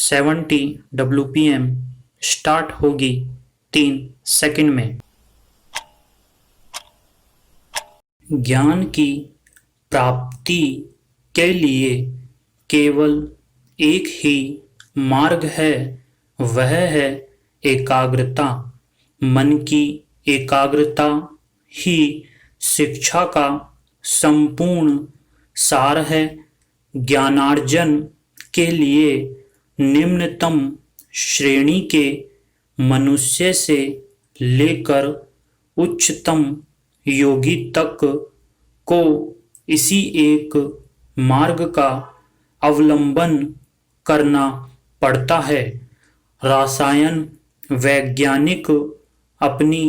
70 WPM start होगी 3 second में। ज्ञान की प्राप्ति के लिए केवल एक ही मार्ग है, वह है एकाग्रता। मन की एकाग्रता ही शिक्षा का संपूर्ण सार है। ज्ञानार्जन के लिए निम्नतम श्रेणी के मनुष्य से लेकर उच्चतम योगी तक को इसी एक मार्ग का अवलंबन करना पड़ता है। रसायन वैज्ञानिक अपनी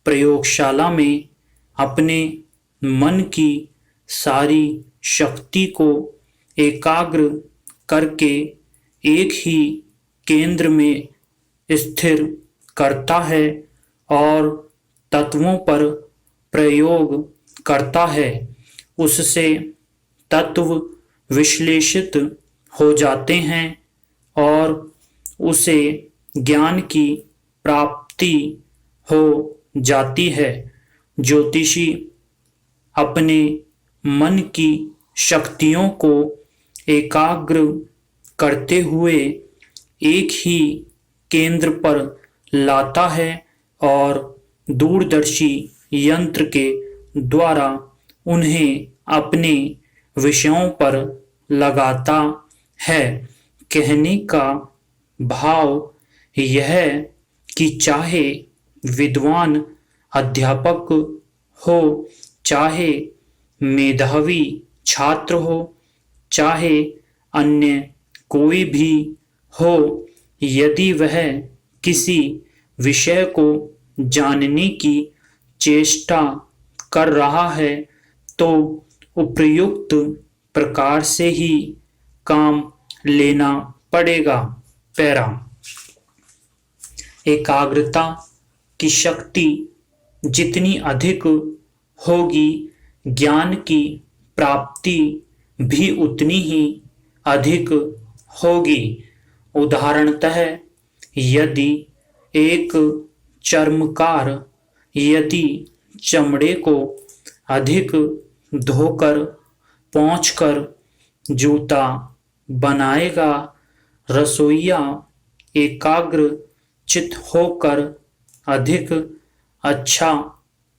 प्रयोगशाला में अपने मन की सारी शक्ति को एकाग्र करके एक ही केंद्र में स्थिर करता है और तत्वों पर प्रयोग करता है। उससे तत्व विश्लेषित हो जाते हैं और उसे ज्ञान की प्राप्ति हो जाती है। ज्योतिषी अपने मन की शक्तियों को एकाग्र करते हुए एक ही केंद्र पर लाता है और दूरदर्शी यंत्र के द्वारा उन्हें अपने विषयों पर लगाता है। कहने का भाव यह कि चाहे विद्वान अध्यापक हो, चाहे मेधावी छात्र हो, चाहे अन्य कोई भी हो, यदि वह किसी विषय को जानने की चेष्टा कर रहा है तो उपयुक्त प्रकार से ही काम लेना पड़ेगा। पैरा एकाग्रता की शक्ति जितनी अधिक होगी, ज्ञान की प्राप्ति भी उतनी ही अधिक होगी। उदाहरणतः यदि एक चर्मकार यदि चमड़े को अधिक धोकर पोंछकर जूता बनाएगा, रसोइया एकाग्र चित होकर अधिक अच्छा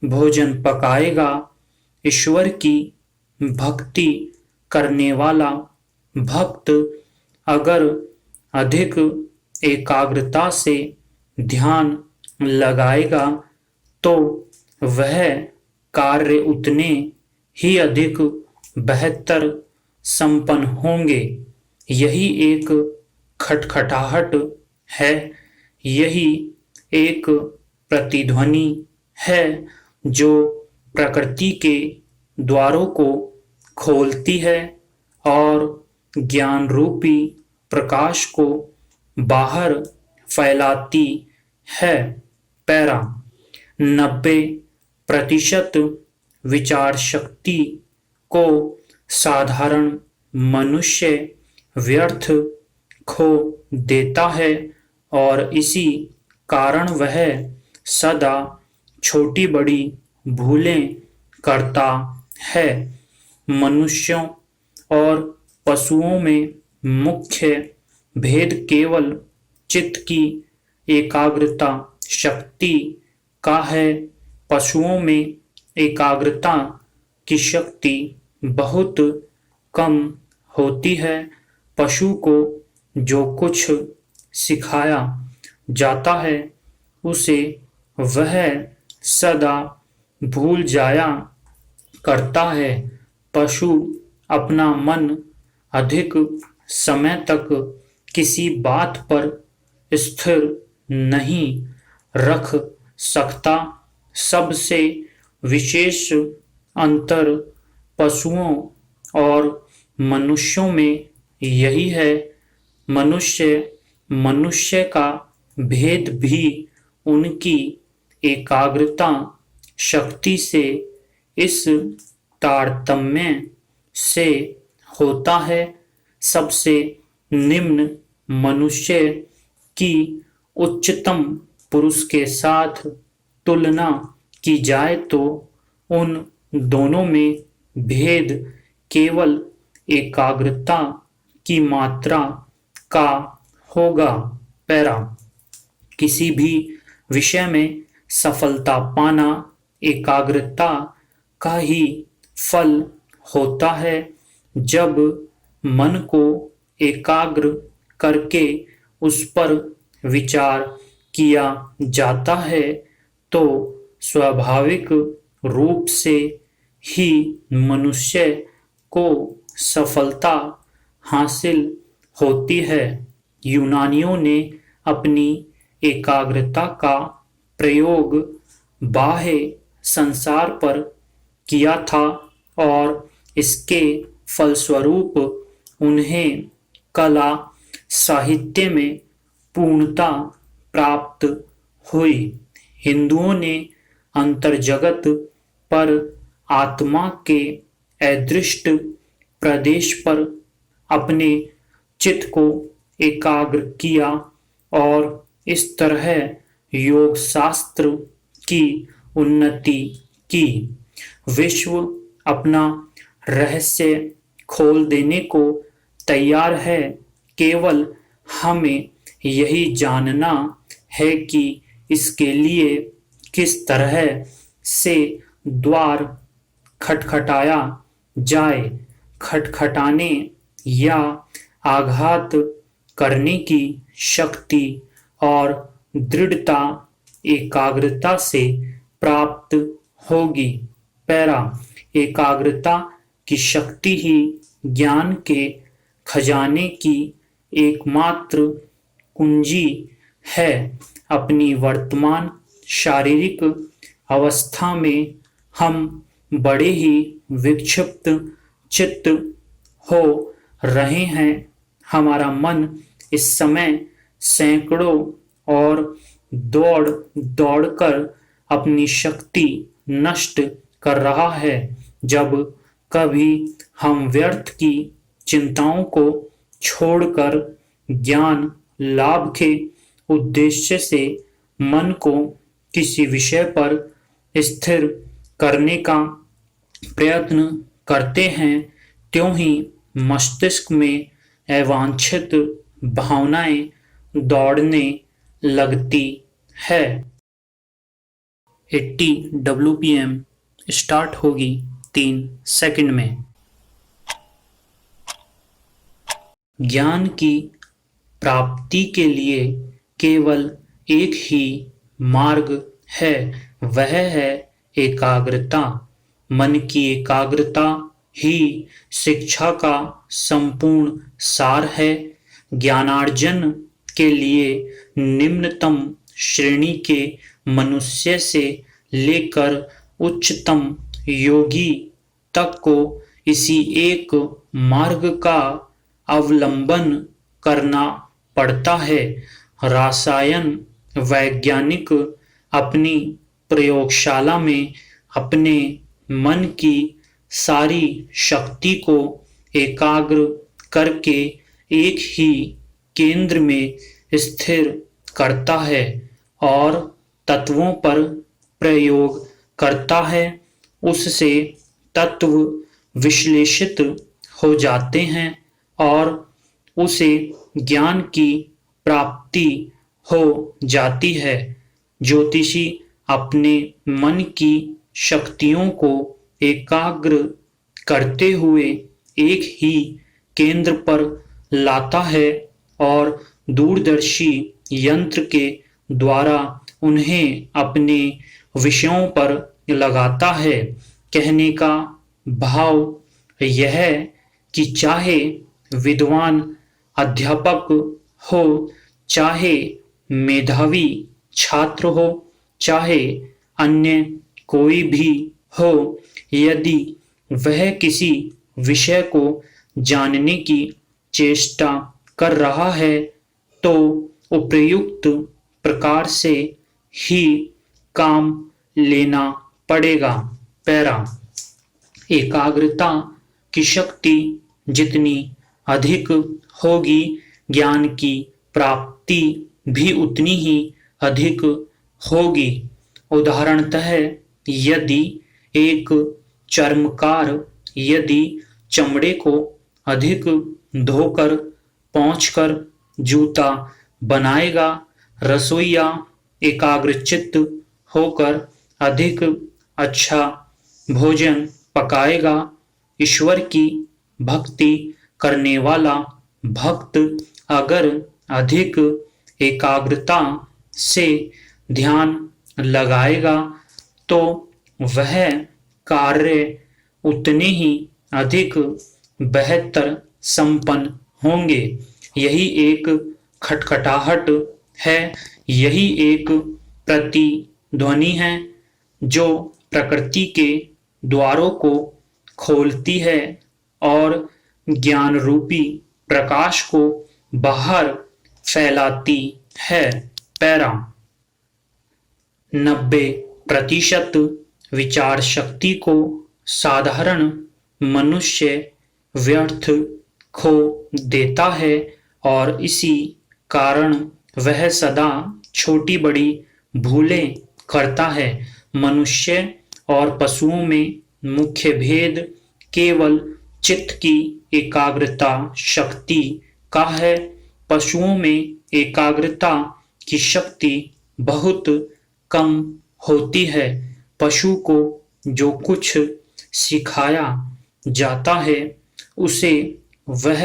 भोजन पकाएगा। ईश्वर की भक्ति करने वाला भक्त अगर अधिक एकाग्रता से ध्यान लगाएगा तो वह कार्य उतने ही अधिक बेहतर संपन्न होंगे। यही एक खटखटाहट है, यही एक प्रतिध्वनि है जो प्रकृति के द्वारों को खोलती है और ज्ञान रूपी प्रकाश को बाहर फैलाती है। पैरा 90% विचार शक्ति को साधारण मनुष्य व्यर्थ खो देता है और इसी कारण वह सदा छोटी बड़ी भूलें करता है। मनुष्यों और पशुओं में मुख्य भेद केवल चित्त की एकाग्रता शक्ति का है। पशुओं में एकाग्रता की शक्ति बहुत कम होती है। पशु को जो कुछ सिखाया जाता है उसे वह सदा भूल जाया करता है। पशु अपना मन अधिक समय तक किसी बात पर स्थिर नहीं रख सकता। सबसे विशेष अंतर पशुओं और मनुष्यों में यही है। मनुष्य का भेद भी उनकी एकाग्रता शक्ति से इस तारतम्य से होता है। सबसे निम्न मनुष्य की उच्चतम पुरुष के साथ तुलना की जाए तो उन दोनों में भेद केवल एकाग्रता की मात्रा का होगा। पैरा, किसी भी विषय में सफलता पाना एकाग्रता का ही फल होता है। जब मन को एकाग्र करके उस पर विचार किया जाता है तो स्वाभाविक रूप से ही मनुष्य को सफलता हासिल होती है। यूनानियों ने अपनी एकाग्रता का प्रयोग बाह्य संसार पर किया था और इसके फलस्वरूप उन्हें कला साहित्य में पूर्णता प्राप्त हुई। हिंदुओं ने अंतर्जगत पर आत्मा के अदृष्ट प्रदेश पर अपने चित्त को एकाग्र किया और इस तरह योग शास्त्र की उन्नति की। विश्व अपना रहस्य खोल देने को तैयार है, केवल हमें यही जानना है कि इसके लिए किस तरह से द्वार खटखटाया जाए। खटखटाने या आघात करने की शक्ति और दृढ़ता एकाग्रता से प्राप्त होगी। पैरा, एकाग्रता की शक्ति ही ज्ञान के खजाने की एकमात्र कुंजी है। अपनी वर्तमान शारीरिक अवस्था में हम बड़े ही विक्षिप्त चित्त हो रहे हैं। हमारा मन इस समय सैकड़ों और दौड़ दौड़कर अपनी शक्ति नष्ट कर रहा है। जब कभी हम व्यर्थ की चिंताओं को छोड़कर ज्ञान लाभ के उद्देश्य से मन को किसी विषय पर स्थिर करने का प्रयत्न करते हैं, त्यों ही मस्तिष्क में अवांछित भावनाएं दौड़ने लगती है। 80 WPM स्टार्ट होगी 3 सेकंड में। ज्ञान की प्राप्ति के लिए केवल एक ही मार्ग है, वह है एकाग्रता। मन की एकाग्रता ही शिक्षा का संपूर्ण सार है। ज्ञानार्जन के लिए निम्नतम श्रेणी के मनुष्य से लेकर उच्चतम योगी तक को इसी एक मार्ग का अवलंबन करना पड़ता है। रसायन वैज्ञानिक अपनी प्रयोगशाला में अपने मन की सारी शक्ति को एकाग्र करके एक ही केंद्र में स्थिर करता है और तत्वों पर प्रयोग करता है। उससे तत्व विश्लेषित हो जाते हैं और उसे ज्ञान की प्राप्ति हो जाती है। ज्योतिषी अपने मन की शक्तियों को एकाग्र करते हुए एक ही केंद्र पर लाता है और दूरदर्शी यंत्र के द्वारा उन्हें अपने विषयों पर लगाता है। कहने का भाव यह है कि चाहे विद्वान अध्यापक हो, चाहे मेधावी छात्र हो, चाहे अन्य कोई भी हो, यदि वह किसी विषय को जानने की चेष्टा कर रहा है तो उपयुक्त प्रकार से ही काम लेना पड़ेगा। पैरा, एकाग्रता की शक्ति जितनी अधिक होगी ज्ञान की प्राप्ति भी उतनी ही अधिक होगी। उदाहरणतः यदि एक चर्मकार यदि चमड़े को अधिक धोकर पोंछकर जूता बनाएगा, रसोइया एकाग्रचित्त होकर अधिक अच्छा भोजन पकाएगा, ईश्वर की भक्ति करने वाला भक्त अगर अधिक एकाग्रता से ध्यान लगाएगा तो वह कार्य उतने ही अधिक बेहतर संपन्न होंगे। यही एक खटखटाहट है, यही एक प्रतिध्वनि है जो प्रकृति के द्वारों को खोलती है और ज्ञान रूपी प्रकाश को बाहर फैलाती है। पैरा 90% विचार शक्ति को साधारण मनुष्य व्यर्थ खो देता है और इसी कारण वह सदा छोटी बड़ी भूलें करता है। मनुष्य और पशुओं में मुख्य भेद केवल चित्त की एकाग्रता शक्ति का है। पशुओं में एकाग्रता की शक्ति बहुत कम होती है। पशु को जो कुछ सिखाया जाता है उसे वह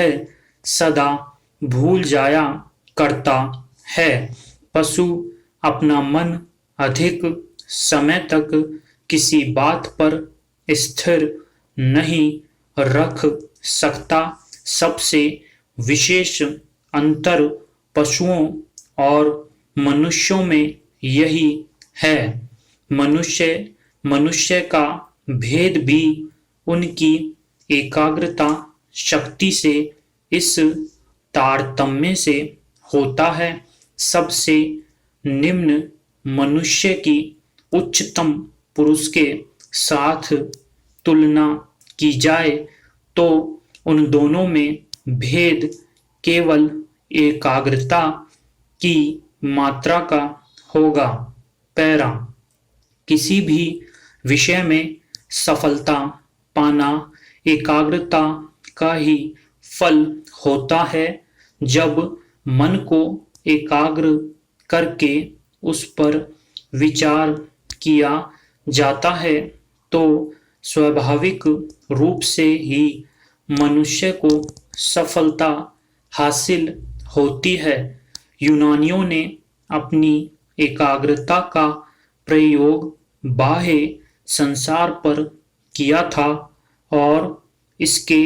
सदा भूल जाया करता है। पशु अपना मन अधिक समय तक किसी बात पर स्थिर नहीं रख सकता। सबसे विशेष अंतर पशुओं और मनुष्यों में यही है। मनुष्य का भेद भी उनकी एकाग्रता शक्ति से इस तारतम्य से होता है। सबसे निम्न मनुष्य की उच्चतम पुरुष के साथ तुलना की जाए तो उन दोनों में भेद केवल एकाग्रता की मात्रा का होगा। पैरा किसी भी विषय में सफलता पाना एकाग्रता का ही फल होता है। जब मन को एकाग्र करके उस पर विचार किया जाता है तो स्वाभाविक रूप से ही मनुष्य को सफलता हासिल होती है। यूनानियों ने अपनी एकाग्रता का प्रयोग बाह्य संसार पर किया था और इसके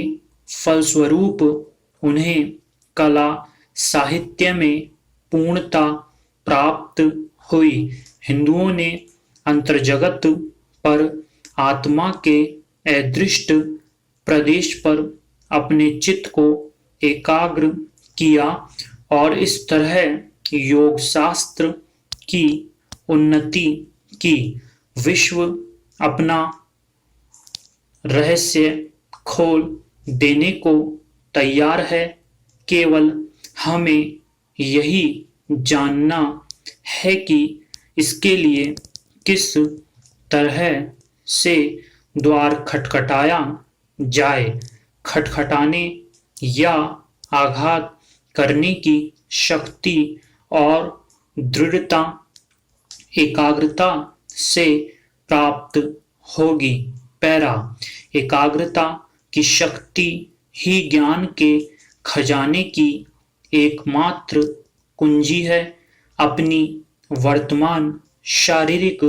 फलस्वरूप उन्हें कला साहित्य में पूर्णता प्राप्त हुई। हिंदुओं ने अंतर्जगत पर आत्मा के अदृष्ट प्रदेश पर अपने चित्त को एकाग्र किया और इस तरह योग शास्त्र की उन्नति की। विश्व अपना रहस्य खोल देने को तैयार है। केवल हमें यही जानना है कि इसके लिए किस तरह से द्वार खटखटाया जाए। खटखटाने या आघात करने की शक्ति और दृढ़ता एकाग्रता से प्राप्त होगी। पैरा एकाग्रता की शक्ति ही ज्ञान के खजाने की एकमात्र कुंजी है। अपनी वर्तमान शारीरिक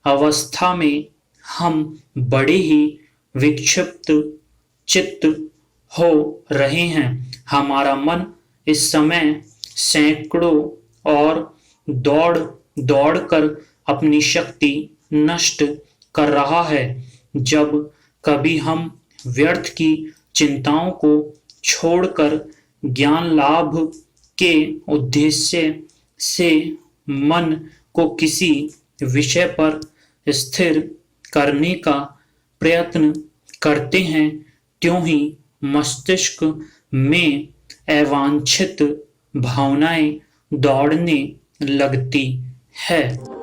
अवस्था में हम बड़े ही विक्षिप्त चित्त हो रहे हैं। हमारा मन इस समय सैकड़ों और दौड़ दौड़ कर अपनी शक्ति नष्ट कर रहा है। जब कभी हम व्यर्थ की चिंताओं को छोड़कर ज्ञान लाभ के उद्देश्य से मन को किसी विषय पर स्थिर करने का प्रयत्न करते हैं, त्यों ही मस्तिष्क में अवांछित भावनाएं दौड़ने लगती है।